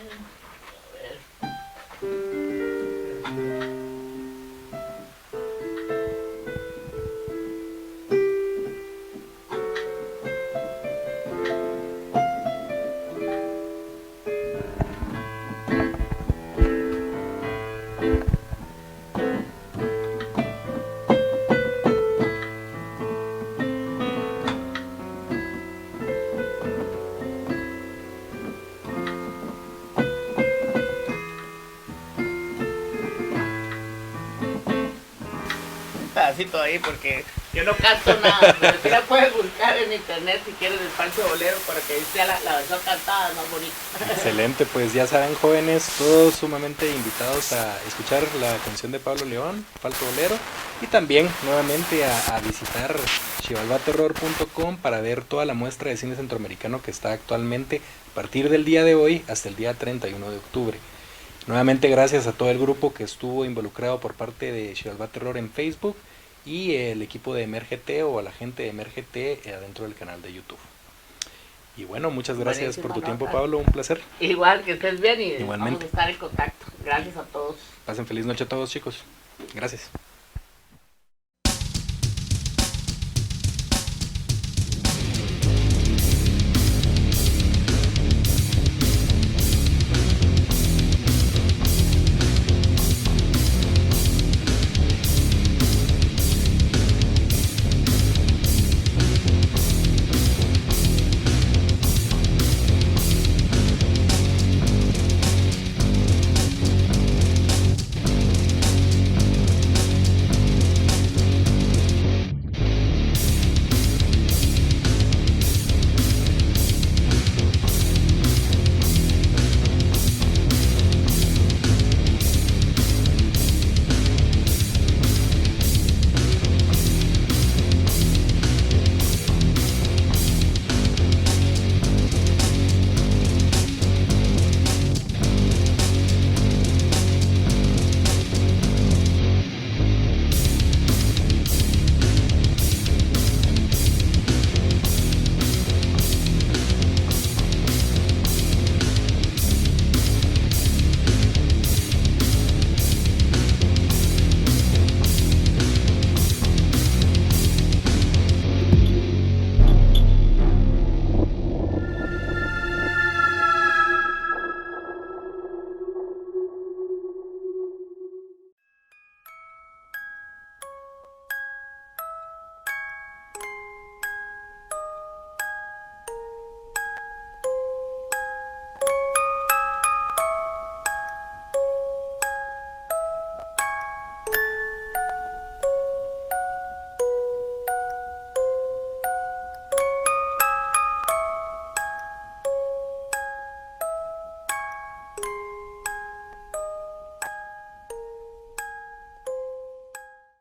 Pedacito ahí porque yo no canto nada, pero sí la puedes buscar en internet si quieres el falso bolero para que sea la versión cantada más bonita. Excelente, pues ya saben, jóvenes, todos sumamente invitados a escuchar la canción de Pablo León, Falso Bolero, y también nuevamente a visitar chivalbaterror.com para ver toda la muestra de cine centroamericano que está actualmente a partir del día de hoy hasta el día 31 de octubre. Nuevamente gracias a todo el grupo que estuvo involucrado por parte de Chivalba Terror en Facebook y el equipo de Emergete o a la gente de Emergete adentro del canal de YouTube. Y bueno, muchas gracias por tu tiempo, Pablo, un placer. Igual, que estés bien y igualmente vamos a estar en contacto. Gracias a todos. Pasen feliz noche a todos, chicos. Gracias.